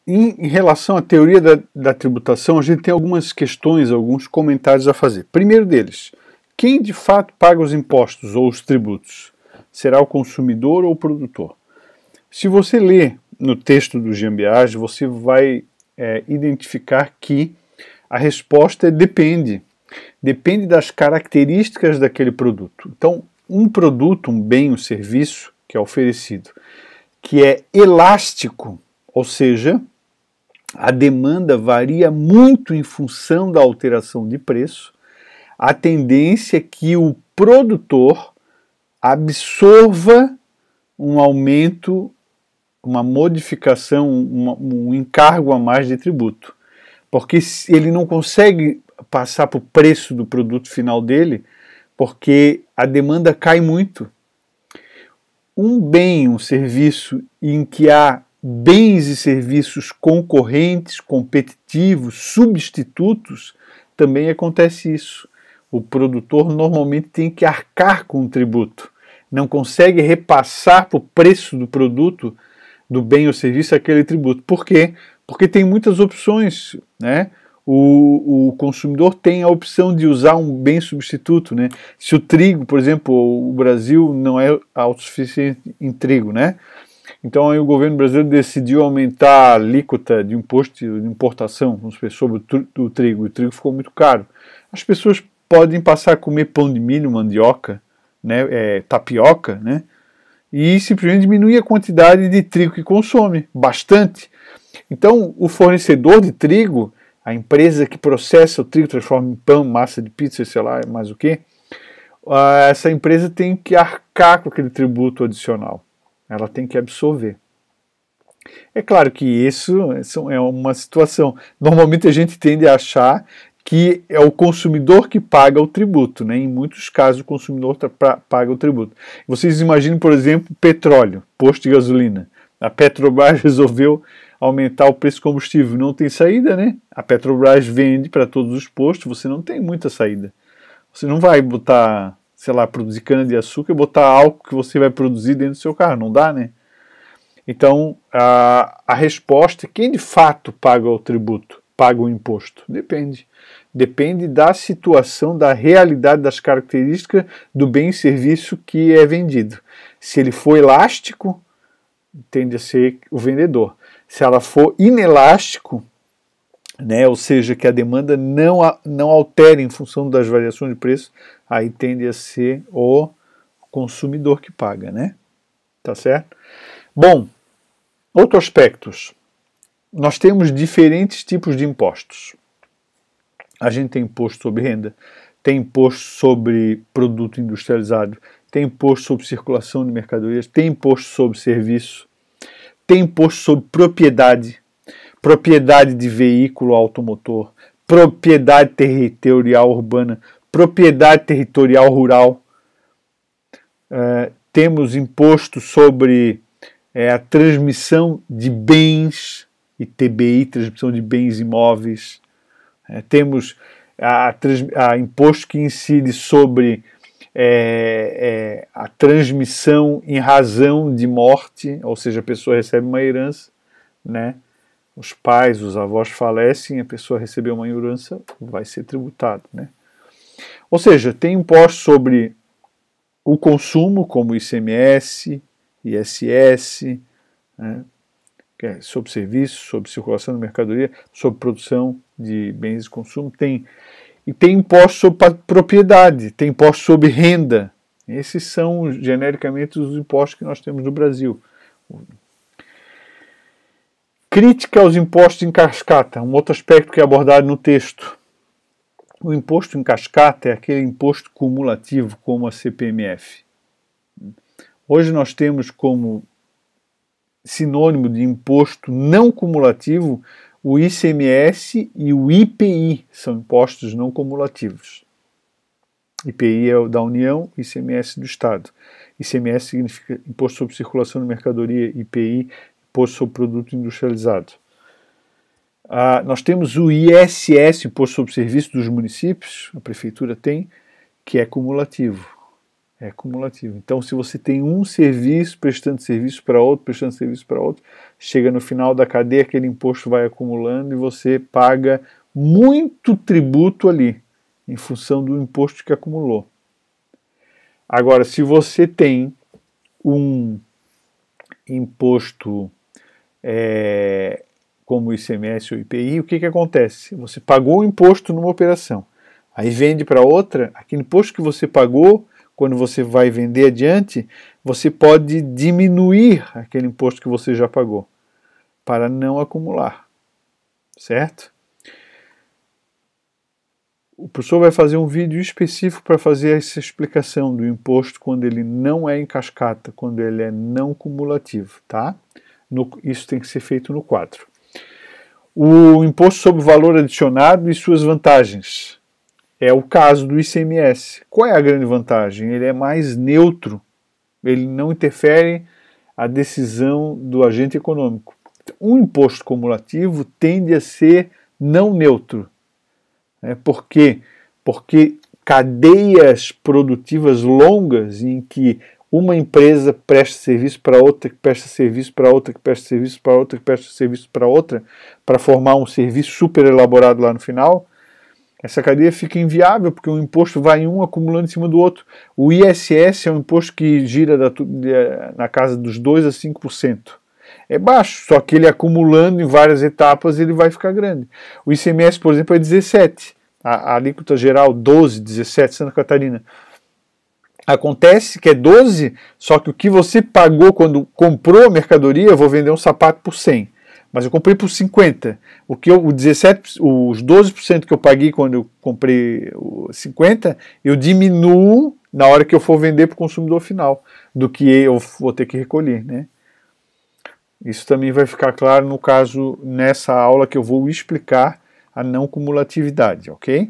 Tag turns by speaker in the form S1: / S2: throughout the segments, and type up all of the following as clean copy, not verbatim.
S1: Em relação à teoria da tributação, a gente tem algumas questões, alguns comentários a fazer. Primeiro deles, quem de fato paga os impostos ou os tributos? Será o consumidor ou o produtor? Se você ler no texto do Jean Biagi, você vai identificar que a resposta é depende. Depende das características daquele produto. Então, um produto, um bem, um serviço que é oferecido, que é elástico, ou seja, a demanda varia muito em função da alteração de preço, a tendência é que o produtor absorva um aumento, uma modificação, um encargo a mais de tributo. Porque ele não consegue passar para o preço do produto final dele, porque a demanda cai muito. Um bem, um serviço em que há bens e serviços concorrentes, competitivos, substitutos, também acontece isso. O produtor normalmente tem que arcar com o tributo, não consegue repassar para o preço do produto, do bem ou serviço, aquele tributo. Por quê? Porque tem muitas opções, né? O consumidor tem a opção de usar um bem substituto, né? Se o trigo, por exemplo, o Brasil não é autossuficiente em trigo, né? Então aí o governo brasileiro decidiu aumentar a alíquota de imposto de importação, vamos dizer, sobre o trigo. O trigo ficou muito caro. As pessoas podem passar a comer pão de milho, mandioca, né? Tapioca, né? E simplesmente diminuir a quantidade de trigo que consome, bastante. Então, o fornecedor de trigo, a empresa que processa o trigo, transforma em pão, massa de pizza, sei lá, mais o que, essa empresa tem que arcar com aquele tributo adicional. Ela tem que absorver. É claro que isso é uma situação. Normalmente a gente tende a achar que é o consumidor que paga o tributo, né? Em muitos casos o consumidor paga o tributo. Vocês imaginem, por exemplo, petróleo, posto de gasolina. A Petrobras resolveu aumentar o preço do combustível. Não tem saída, né? A Petrobras vende para todos os postos, você não tem muita saída. Você não vai botar, sei lá, produzir cana-de-açúcar e botar álcool que você vai produzir dentro do seu carro. Não dá, né? Então, a resposta, quem de fato paga o tributo, paga o imposto? Depende. Depende da situação, da realidade, das características do bem e serviço que é vendido. Se ele for elástico, tende a ser o vendedor. Se ela for inelástico, né, ou seja, que a demanda não altere em função das variações de preço, aí tende a ser o consumidor que paga, né? Tá certo? Bom, outros aspectos. Nós temos diferentes tipos de impostos. A gente tem imposto sobre renda, tem imposto sobre produto industrializado, tem imposto sobre circulação de mercadorias, tem imposto sobre serviço, tem imposto sobre propriedade, propriedade de veículo automotor, propriedade territorial urbana, propriedade territorial rural. Temos imposto sobre a transmissão de bens, ITBI, transmissão de bens imóveis. Temos a imposto que incide sobre a transmissão em razão de morte, ou seja, a pessoa recebe uma herança, né? Os pais, os avós falecem, a pessoa recebeu uma herança, vai ser tributado, né? Ou seja, tem imposto sobre o consumo, como ICMS, ISS, né? Sobre serviços, sobre circulação de mercadoria, sobre produção de bens de consumo, e tem imposto sobre propriedade, tem imposto sobre renda. Esses são, genericamente, os impostos que nós temos no Brasil. Crítica aos impostos em cascata, um outro aspecto que é abordado no texto. O imposto em cascata é aquele imposto cumulativo, como a CPMF. Hoje nós temos como sinônimo de imposto não cumulativo o ICMS e o IPI, são impostos não cumulativos. IPI é o da União, ICMS do Estado. ICMS significa Imposto sobre Circulação de Mercadoria, IPI, Imposto sobre Produto Industrializado. Nós temos o ISS, Imposto sobre Serviço dos Municípios, a Prefeitura tem, que é cumulativo. É cumulativo. Então, se você tem um serviço prestando serviço para outro, prestando serviço para outro, chega no final da cadeia, aquele imposto vai acumulando e você paga muito tributo ali, em função do imposto que acumulou. Agora, se você tem um imposto como o ICMS ou IPI, o que acontece? Você pagou o imposto numa operação, aí vende para outra, aquele imposto que você pagou, quando você vai vender adiante, você pode diminuir aquele imposto que você já pagou, para não acumular, certo? O professor vai fazer um vídeo específico para fazer essa explicação do imposto quando ele não é em cascata, quando ele é não cumulativo, tá? Isso tem que ser feito no quadro. O imposto sobre o valor adicionado e suas vantagens. É o caso do ICMS. Qual é a grande vantagem? Ele é mais neutro, ele não interfere a decisão do agente econômico. Um imposto cumulativo tende a ser não neutro. Por quê? Porque cadeias produtivas longas em que uma empresa presta serviço para outra, que presta serviço para outra, que presta serviço para outra, que presta serviço para outra, para formar um serviço super elaborado lá no final, essa cadeia fica inviável, porque o imposto vai em um acumulando em cima do outro. O ISS é um imposto que gira na casa dos 2% a 5%. É baixo, só que ele acumulando em várias etapas ele vai ficar grande. O ICMS, por exemplo, é 17%. A alíquota geral 12%, 17%, Santa Catarina. Acontece que é 12%, só que o que você pagou quando comprou a mercadoria, eu vou vender um sapato por 100%. Mas eu comprei por 50. Os 12% que eu paguei quando eu comprei o 50, eu diminuo na hora que eu for vender para o consumidor final, do que eu vou ter que recolher, né? Isso também vai ficar claro no caso, nessa aula que eu vou explicar a não cumulatividade, ok?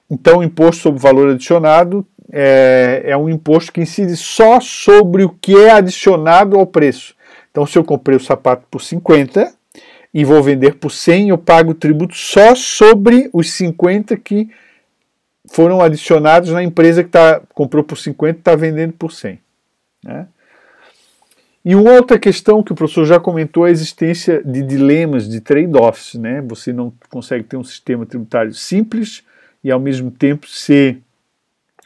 S1: Então, o imposto sobre valor adicionado é um imposto que incide só sobre o que é adicionado ao preço. Então, se eu comprei o sapato por 50 e vou vender por 100, eu pago tributo só sobre os 50 que foram adicionados na empresa que comprou por 50 e está vendendo por 100. Né? E uma outra questão que o professor já comentou é a existência de dilemas, de trade-offs. Né? Você não consegue ter um sistema tributário simples e, ao mesmo tempo,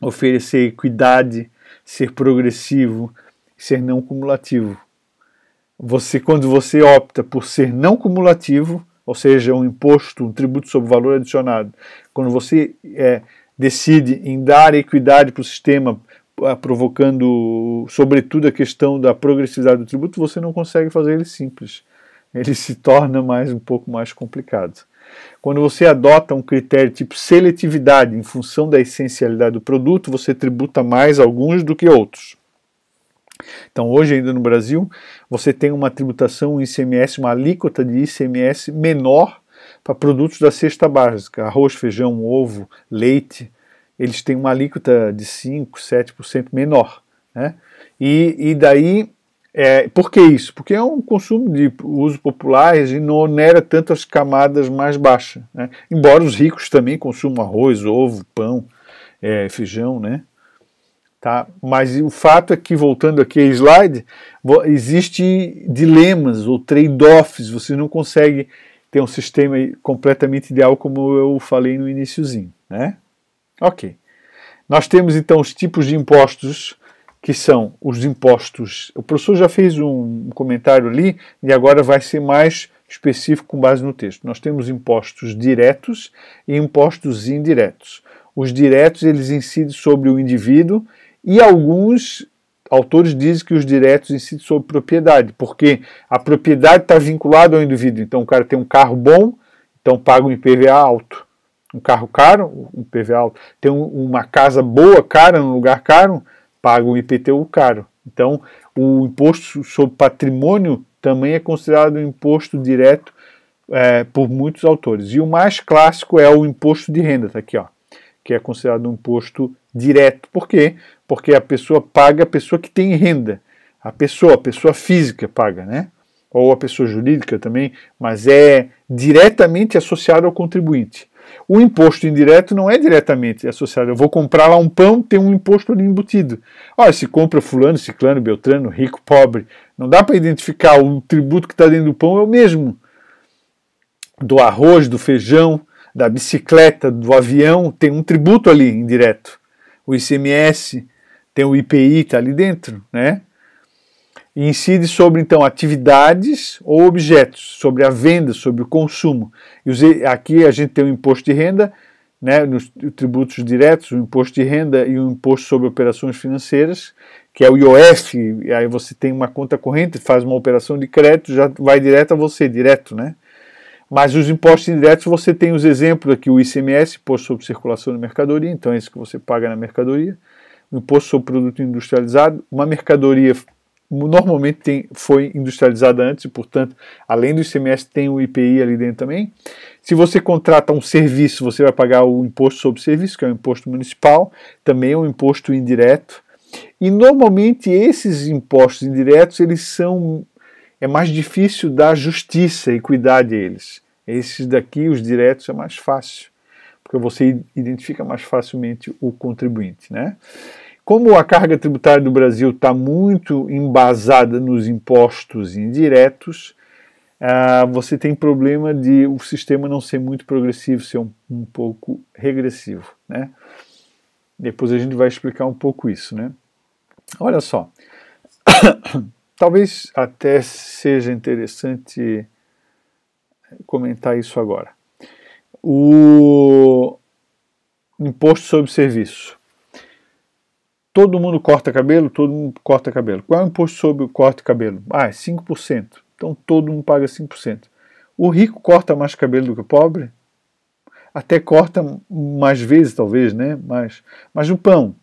S1: oferecer equidade, ser progressivo, ser não cumulativo. Quando você opta por ser não cumulativo, ou seja, um imposto, um tributo sobre valor adicionado, quando você decide em dar equidade para o sistema, provocando, sobretudo, a questão da progressividade do tributo, você não consegue fazer ele simples. Ele se torna um pouco mais complicado. Quando você adota um critério tipo seletividade em função da essencialidade do produto, você tributa mais alguns do que outros. Então, hoje ainda no Brasil, você tem uma tributação, um ICMS, uma alíquota de ICMS menor para produtos da cesta básica, arroz, feijão, ovo, leite, eles têm uma alíquota de 5%, 7% menor. Né? E daí, por que isso? Porque é um consumo de uso popular e não onera tanto as camadas mais baixas. Né? Embora os ricos também consumam arroz, ovo, pão, feijão, né? Tá? Mas o fato é que, voltando aqui ao slide, existem dilemas ou trade-offs, você não consegue ter um sistema completamente ideal como eu falei no iniciozinho, né? Ok. Nós temos então os tipos de impostos, que são os impostos, o professor já fez um comentário ali e agora vai ser mais específico com base no texto. Nós temos impostos diretos e impostos indiretos. Os diretos, eles incidem sobre o indivíduo, e alguns autores dizem que os diretos incidem sobre propriedade, porque a propriedade está vinculada ao indivíduo. Então o cara tem um carro bom, então paga um IPVA alto. Um carro caro, um IPVA alto. Tem uma casa boa, cara, num lugar caro, paga um IPTU caro. Então o imposto sobre patrimônio também é considerado um imposto direto por muitos autores. E o mais clássico é o imposto de renda, tá aqui, ó, que é considerado um imposto direto. Por quê? Porque a pessoa paga a pessoa que tem renda. A pessoa física paga, né? Ou a pessoa jurídica também, mas é diretamente associado ao contribuinte. O imposto indireto não é diretamente associado. Eu vou comprar lá um pão, tem um imposto ali embutido. Olha, se compra fulano, ciclano, beltrano, rico, pobre. Não dá para identificar, o tributo que está dentro do pão é o mesmo. Do arroz, do feijão, da bicicleta, do avião, tem um tributo ali indireto. O ICMS, tem o IPI, está ali dentro, né? E incide sobre, então, atividades ou objetos, sobre a venda, sobre o consumo. E aqui a gente tem o imposto de renda, né, nos tributos diretos, o imposto de renda e o imposto sobre operações financeiras, que é o IOF, e aí você tem uma conta corrente, faz uma operação de crédito, já vai direto a você, direto, né? Mas os impostos indiretos, você tem os exemplos aqui, o ICMS, Imposto sobre Circulação de Mercadoria, então é isso que você paga na mercadoria, o Imposto sobre Produto Industrializado, uma mercadoria normalmente foi industrializada antes, e, portanto, além do ICMS, tem o IPI ali dentro também. Se você contrata um serviço, você vai pagar o imposto sobre serviço, que é o imposto municipal, também é um imposto indireto. E normalmente esses impostos indiretos, é mais difícil da justiça e cuidar deles. Esses daqui, os diretos, é mais fácil, porque você identifica mais facilmente o contribuinte, né? Como a carga tributária do Brasil está muito embasada nos impostos indiretos, você tem problema de o sistema não ser muito progressivo, ser um pouco regressivo, né? Depois a gente vai explicar um pouco isso, né? Olha só, talvez até seja interessante comentar isso agora. O imposto sobre serviço. Todo mundo corta cabelo? Todo mundo corta cabelo. Qual é o imposto sobre o corte de cabelo? É 5%. Então todo mundo paga 5%. O rico corta mais cabelo do que o pobre? Até corta mais vezes, talvez, né? Mas o pão.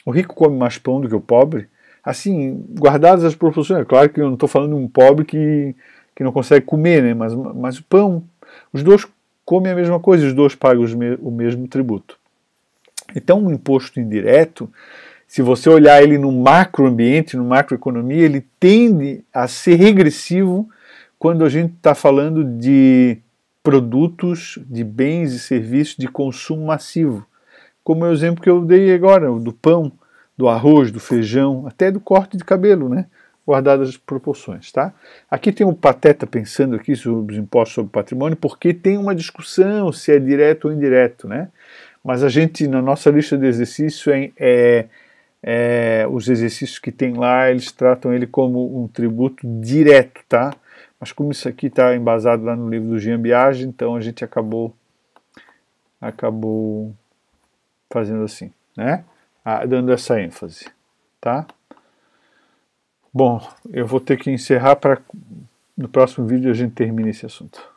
S1: O rico come mais pão do que o pobre? Assim, guardadas as proporções. É claro que eu não estou falando de um pobre que não consegue comer, né? Mas o pão, os dois comem a mesma coisa, os dois pagam o mesmo tributo. Então, o imposto indireto, se você olhar ele no macroambiente, no macroeconomia, ele tende a ser regressivo quando a gente está falando de produtos, de bens e serviços de consumo massivo. Como é o exemplo que eu dei agora, do pão, do arroz, do feijão, até do corte de cabelo, né? Guardadas as proporções, tá? Aqui tem o Pateta pensando aqui sobre os impostos sobre patrimônio, porque tem uma discussão se é direto ou indireto, né? Mas a gente, na nossa lista de exercícios, os exercícios que tem lá, eles tratam ele como um tributo direto, tá? Mas como isso aqui está embasado lá no livro do Jean Biagi, então a gente acabou fazendo assim, né? Dando essa ênfase, tá? Bom, eu vou ter que encerrar para no próximo vídeo a gente termine esse assunto.